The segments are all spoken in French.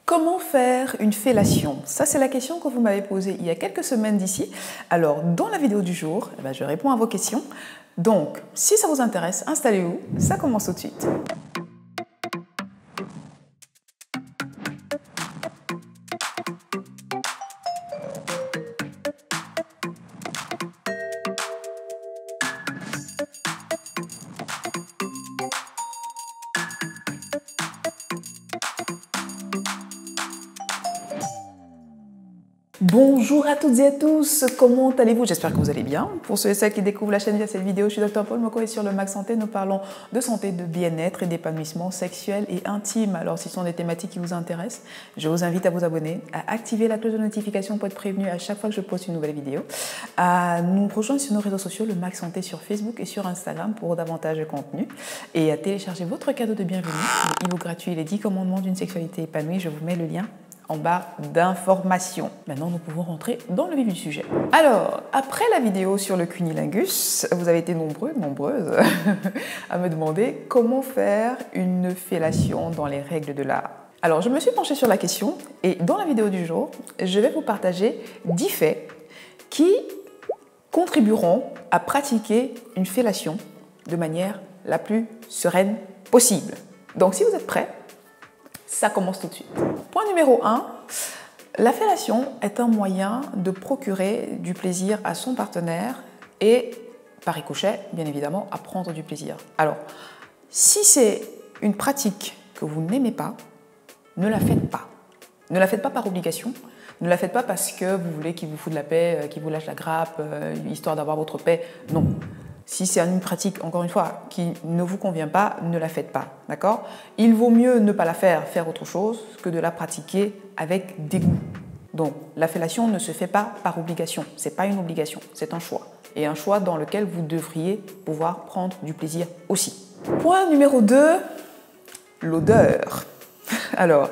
Comment faire une fellation? Ça, c'est la question que vous m'avez posée il y a quelques semaines d'ici. Alors, dans la vidéo du jour, je réponds à vos questions. Donc, si ça vous intéresse, installez-vous, ça commence tout de suite. Bonjour à toutes et à tous, comment allez-vous? J'espère que vous allez bien. Pour ceux et celles qui découvrent la chaîne via cette vidéo, je suis Dr Paul Moko et sur le Mac Santé, nous parlons de santé, de bien-être et d'épanouissement sexuel et intime. Alors, si ce sont des thématiques qui vous intéressent, je vous invite à vous abonner, à activer la cloche de notification pour être prévenu à chaque fois que je poste une nouvelle vidéo, à nous rejoindre sur nos réseaux sociaux, le Mac Santé sur Facebook et sur Instagram pour davantage de contenu et à télécharger votre cadeau de bienvenue, le e-book gratuit Les 10 commandements d'une sexualité épanouie. Je vous mets le lien en barre d'informations. Maintenant, nous pouvons rentrer dans le vif du sujet. Alors, après la vidéo sur le cunnilingus, vous avez été nombreuses à me demander comment faire une fellation dans les règles de l'art. Alors, je me suis penchée sur la question et dans la vidéo du jour, je vais vous partager 10 faits qui contribueront à pratiquer une fellation de manière la plus sereine possible. Donc, si vous êtes prêts, ça commence tout de suite. Point numéro 1, la fellation est un moyen de procurer du plaisir à son partenaire et, par ricochet, bien évidemment, à prendre du plaisir. Alors, si c'est une pratique que vous n'aimez pas, ne la faites pas. Ne la faites pas par obligation. Ne la faites pas parce que vous voulez qu'il vous foute de la paix, qu'il vous lâche la grappe, histoire d'avoir votre paix. Non. Si c'est une pratique, encore une fois, qui ne vous convient pas, ne la faites pas, d'accord? Il vaut mieux ne pas la faire autre chose, que de la pratiquer avec dégoût. Donc, la fellation ne se fait pas par obligation. Ce n'est pas une obligation, c'est un choix. Et un choix dans lequel vous devriez pouvoir prendre du plaisir aussi. Point numéro 2, l'odeur. Alors,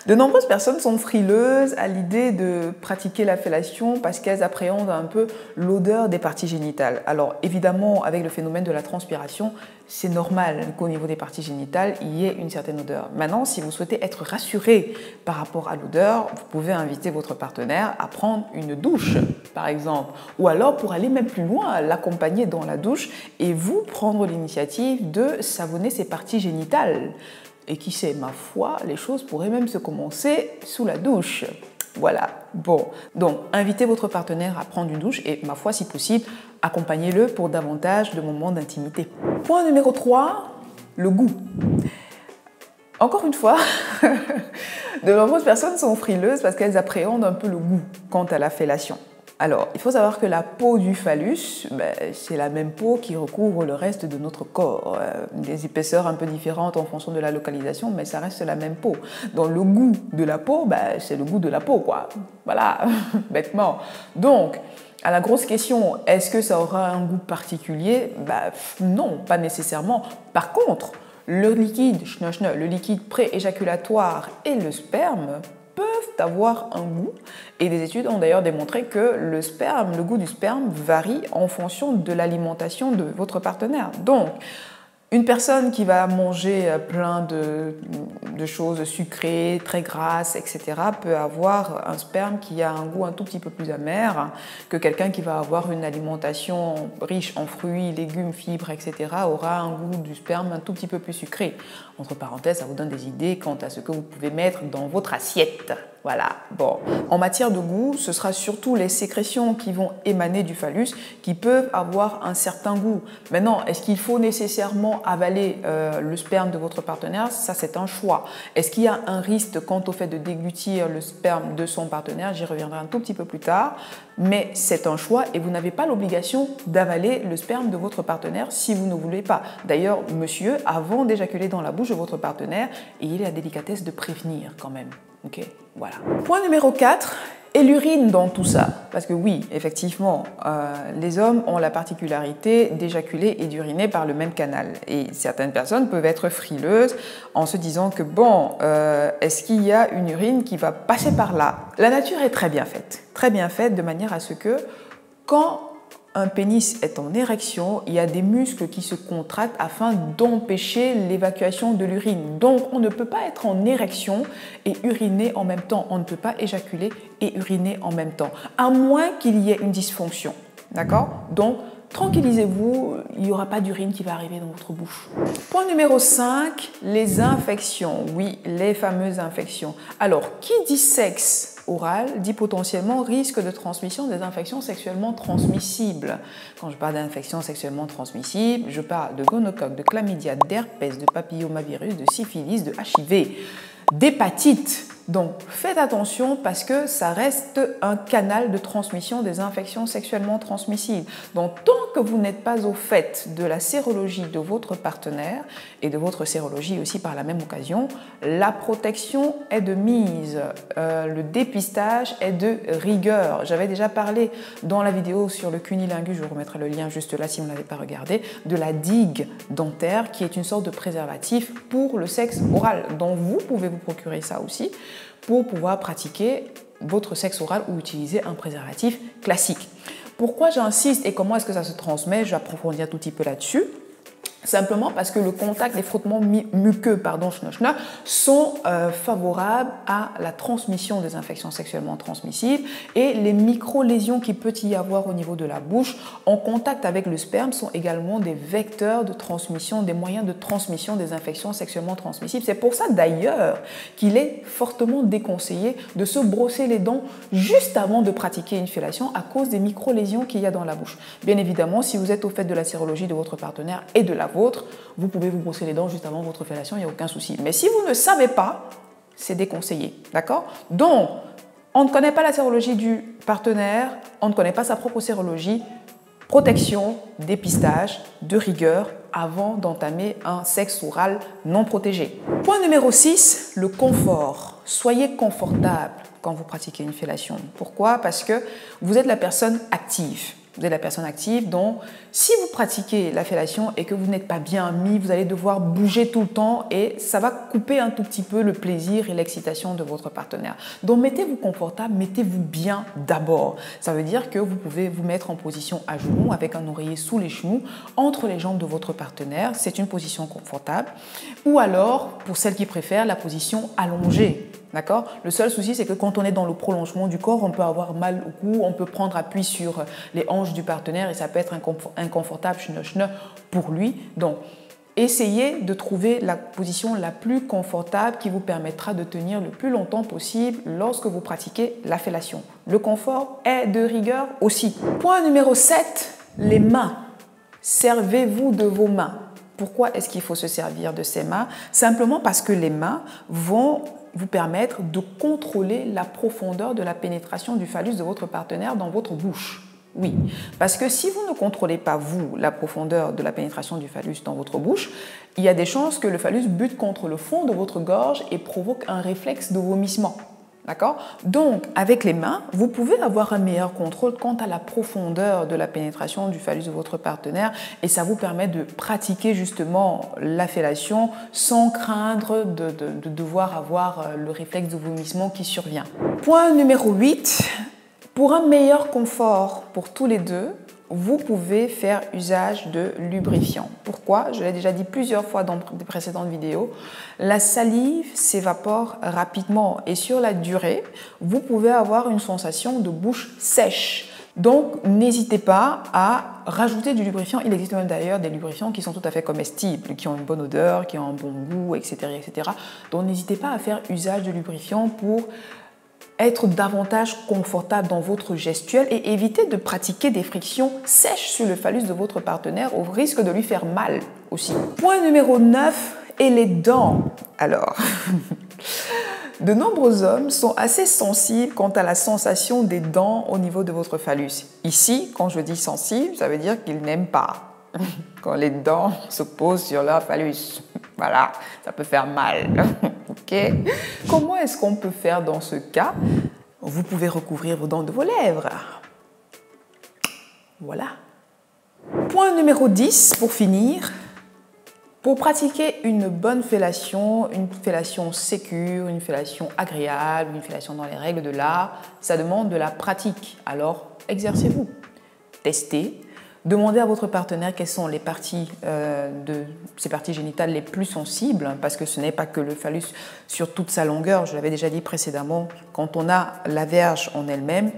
de nombreuses personnes sont frileuses à l'idée de pratiquer la fellation parce qu'elles appréhendent un peu l'odeur des parties génitales. Alors évidemment, avec le phénomène de la transpiration, c'est normal qu'au niveau des parties génitales, il y ait une certaine odeur. Maintenant, si vous souhaitez être rassuré par rapport à l'odeur, vous pouvez inviter votre partenaire à prendre une douche, par exemple. Ou alors, pour aller même plus loin, l'accompagner dans la douche et vous prendre l'initiative de savonner ses parties génitales. Et qui sait, ma foi, les choses pourraient même se commencer sous la douche. Voilà, bon. Donc, invitez votre partenaire à prendre une douche et, ma foi, si possible, accompagnez-le pour davantage de moments d'intimité. Point numéro 3, le goût. Encore une fois, de nombreuses personnes sont frileuses parce qu'elles appréhendent un peu le goût quant à la fellation. Alors, il faut savoir que la peau du phallus, c'est la même peau qui recouvre le reste de notre corps. Des épaisseurs un peu différentes en fonction de la localisation, mais ça reste la même peau. Donc, le goût de la peau, c'est le goût de la peau, quoi. Voilà, bêtement. Donc, à la grosse question, est-ce que ça aura un goût particulier? Non, pas nécessairement. Par contre, le liquide pré-éjaculatoire et le sperme peuvent avoir un goût et des études ont d'ailleurs démontré que le goût du sperme varie en fonction de l'alimentation de votre partenaire. Donc, une personne qui va manger plein de choses sucrées, très grasses, etc. peut avoir un sperme qui a un goût un tout petit peu plus amer que quelqu'un qui va avoir une alimentation riche en fruits, légumes, fibres, etc. aura un goût du sperme un tout petit peu plus sucré. Entre parenthèses, ça vous donne des idées quant à ce que vous pouvez mettre dans votre assiette. Voilà, bon. En matière de goût, ce sera surtout les sécrétions qui vont émaner du phallus qui peuvent avoir un certain goût. Maintenant, est-ce qu'il faut nécessairement avaler le sperme de votre partenaire? Ça, c'est un choix. Est-ce qu'il y a un risque quant au fait de déglutir le sperme de son partenaire? J'y reviendrai un tout petit peu plus tard. Mais c'est un choix et vous n'avez pas l'obligation d'avaler le sperme de votre partenaire si vous ne voulez pas. D'ailleurs, monsieur, avant d'éjaculer dans la bouche de votre partenaire, ayez la délicatesse de prévenir quand même. Ok, voilà. Point numéro 4, et l'urine dans tout ça. Parce que oui, effectivement, les hommes ont la particularité d'éjaculer et d'uriner par le même canal. Et certaines personnes peuvent être frileuses en se disant que bon, est-ce qu'il y a une urine qui va passer par là? La nature est très bien faite de manière à ce que quand un pénis est en érection, il y a des muscles qui se contractent afin d'empêcher l'évacuation de l'urine. Donc, on ne peut pas être en érection et uriner en même temps. On ne peut pas éjaculer et uriner en même temps, à moins qu'il y ait une dysfonction. D'accord? Donc, tranquillisez-vous, il n'y aura pas d'urine qui va arriver dans votre bouche. Point numéro 5, les infections. Oui, les fameuses infections. Alors, qui dit sexe oral dit potentiellement risque de transmission des infections sexuellement transmissibles. Quand je parle d'infections sexuellement transmissibles, je parle de gonocoque, de chlamydia, d'herpès, de papillomavirus, de syphilis, de HIV, d'hépatite. Donc, faites attention parce que ça reste un canal de transmission des infections sexuellement transmissibles. Donc, tant que vous n'êtes pas au fait de la sérologie de votre partenaire et de votre sérologie aussi par la même occasion, la protection est de mise, le dépistage est de rigueur. J'avais déjà parlé dans la vidéo sur le cunilingus, je vous remettrai le lien juste là si vous ne l'avez pas regardé, de la digue dentaire qui est une sorte de préservatif pour le sexe oral. Donc, vous pouvez vous procurer ça aussi pour pouvoir pratiquer votre sexe oral ou utiliser un préservatif classique. Pourquoi j'insiste et comment est-ce que ça se transmet? Je vais approfondir un tout petit peu là-dessus. Simplement parce que le contact, les frottements muqueux, sont favorables à la transmission des infections sexuellement transmissibles et les micro-lésions qu'il peut y avoir au niveau de la bouche en contact avec le sperme sont également des vecteurs de transmission, des moyens de transmission des infections sexuellement transmissibles. C'est pour ça d'ailleurs qu'il est fortement déconseillé de se brosser les dents juste avant de pratiquer une fellation à cause des micro-lésions qu'il y a dans la bouche. Bien évidemment, si vous êtes au fait de la sérologie de votre partenaire et de la vôtre, vous pouvez vous brosser les dents juste avant votre fellation, il n'y a aucun souci. Mais si vous ne savez pas, c'est déconseillé, d'accord? Donc, on ne connaît pas la sérologie du partenaire, on ne connaît pas sa propre sérologie, protection, dépistage, de rigueur avant d'entamer un sexe oral non protégé. Point numéro 6, le confort. Soyez confortable quand vous pratiquez une fellation. Pourquoi? Parce que vous êtes la personne active. Vous êtes la personne active, donc si vous pratiquez la fellation et que vous n'êtes pas bien mis, vous allez devoir bouger tout le temps et ça va couper un tout petit peu le plaisir et l'excitation de votre partenaire. Donc mettez-vous confortable, mettez-vous bien d'abord. Ça veut dire que vous pouvez vous mettre en position à genoux avec un oreiller sous les genoux, entre les jambes de votre partenaire. C'est une position confortable. Ou alors, pour celles qui préfèrent, la position allongée. D'accord? Le seul souci, c'est que quand on est dans le prolongement du corps, on peut avoir mal au cou, on peut prendre appui sur les hanches du partenaire et ça peut être inconfortable pour lui. Donc, essayez de trouver la position la plus confortable qui vous permettra de tenir le plus longtemps possible lorsque vous pratiquez la fellation. Le confort est de rigueur aussi. Point numéro 7, les mains. Servez-vous de vos mains. Pourquoi est-ce qu'il faut se servir de ses mains? Simplement parce que les mains vont vous permettre de contrôler la profondeur de la pénétration du phallus de votre partenaire dans votre bouche. Oui, parce que si vous ne contrôlez pas, vous, la profondeur de la pénétration du phallus dans votre bouche, il y a des chances que le phallus bute contre le fond de votre gorge et provoque un réflexe de vomissement. D'accord? Donc, avec les mains, vous pouvez avoir un meilleur contrôle quant à la profondeur de la pénétration du phallus de votre partenaire et ça vous permet de pratiquer justement la fellation sans craindre de devoir avoir le réflexe de vomissement qui survient. Point numéro 8, pour un meilleur confort pour tous les deux, vous pouvez faire usage de lubrifiant. Pourquoi? Je l'ai déjà dit plusieurs fois dans des précédentes vidéos. La salive s'évapore rapidement et sur la durée, vous pouvez avoir une sensation de bouche sèche. Donc, n'hésitez pas à rajouter du lubrifiant. Il existe même d'ailleurs des lubrifiants qui sont tout à fait comestibles, qui ont une bonne odeur, qui ont un bon goût, etc. etc. Donc, n'hésitez pas à faire usage de lubrifiant pour être davantage confortable dans votre gestuelle et éviter de pratiquer des frictions sèches sur le phallus de votre partenaire au risque de lui faire mal aussi. Point numéro 9, et les dents. Alors, de nombreux hommes sont assez sensibles quant à la sensation des dents au niveau de votre phallus. Ici, quand je dis sensible, ça veut dire qu'ils n'aiment pas quand les dents se posent sur leur phallus. Voilà, ça peut faire mal. Ok? Comment est-ce qu'on peut faire dans ce cas? Vous pouvez recouvrir vos dents de vos lèvres. Voilà. Point numéro 10, pour finir. Pour pratiquer une bonne fellation, une fellation sécure, une fellation agréable, une fellation dans les règles de l'art, ça demande de la pratique. Alors, exercez-vous. Testez. Demandez à votre partenaire quelles sont les parties de ces parties génitales les plus sensibles, parce que ce n'est pas que le phallus sur toute sa longueur. Je l'avais déjà dit précédemment, quand on a la verge en elle-même,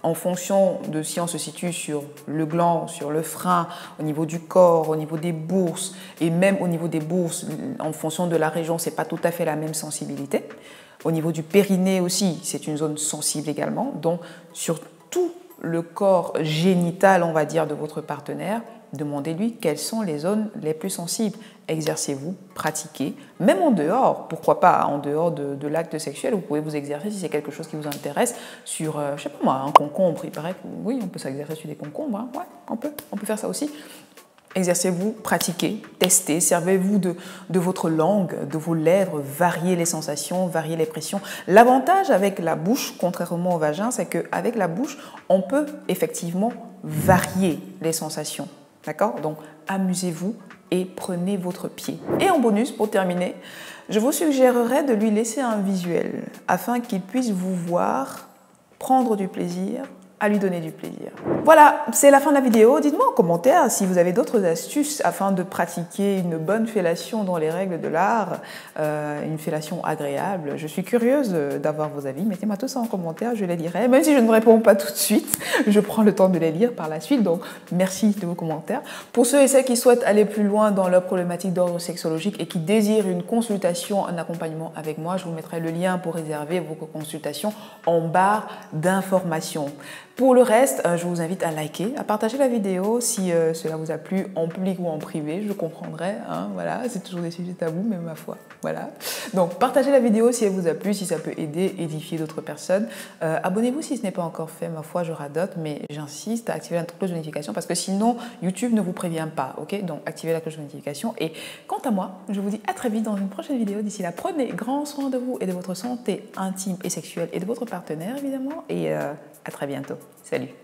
en fonction de si on se situe sur le gland, sur le frein, au niveau du corps, au niveau des bourses, et même au niveau des bourses, en fonction de la région, ce n'est pas tout à fait la même sensibilité. Au niveau du périnée aussi, c'est une zone sensible également. Donc, sur tout le corps génital, on va dire, de votre partenaire, demandez-lui quelles sont les zones les plus sensibles. Exercez-vous, pratiquez, même en dehors, pourquoi pas, en dehors de l'acte sexuel, vous pouvez vous exercer si c'est quelque chose qui vous intéresse sur, je sais pas moi, un concombre. Il paraît que oui, on peut s'exercer sur des concombres, hein. Ouais, on peut faire ça aussi. Exercez-vous, pratiquez, testez, servez-vous de votre langue, de vos lèvres, variez les sensations, variez les pressions. L'avantage avec la bouche, contrairement au vagin, c'est qu'avec la bouche, on peut effectivement varier les sensations. D'accord? Donc, amusez-vous et prenez votre pied. Et en bonus, pour terminer, je vous suggérerais de lui laisser un visuel afin qu'il puisse vous voir, prendre du plaisir, à lui donner du plaisir. Voilà, c'est la fin de la vidéo. Dites-moi en commentaire si vous avez d'autres astuces afin de pratiquer une bonne fellation dans les règles de l'art, une fellation agréable. Je suis curieuse d'avoir vos avis. Mettez-moi tout ça en commentaire, je les lirai. Même si je ne réponds pas tout de suite, je prends le temps de les lire par la suite. Donc, merci de vos commentaires. Pour ceux et celles qui souhaitent aller plus loin dans leur problématique d'ordre sexologique et qui désirent une consultation, un accompagnement avec moi, je vous mettrai le lien pour réserver vos consultations en barre d'informations. Pour le reste, je vous invite à liker, à partager la vidéo si cela vous a plu en public ou en privé, je comprendrai, hein, voilà, c'est toujours des sujets tabous, mais ma foi, voilà. Donc, partagez la vidéo si elle vous a plu, si ça peut aider, édifier d'autres personnes. Abonnez-vous si ce n'est pas encore fait, ma foi, je radote, mais j'insiste à activer la cloche de notification parce que sinon, YouTube ne vous prévient pas, ok? Donc, activez la cloche de notification. Et quant à moi, je vous dis à très vite dans une prochaine vidéo. D'ici là, prenez grand soin de vous et de votre santé intime et sexuelle et de votre partenaire, évidemment, et à très bientôt. Salut!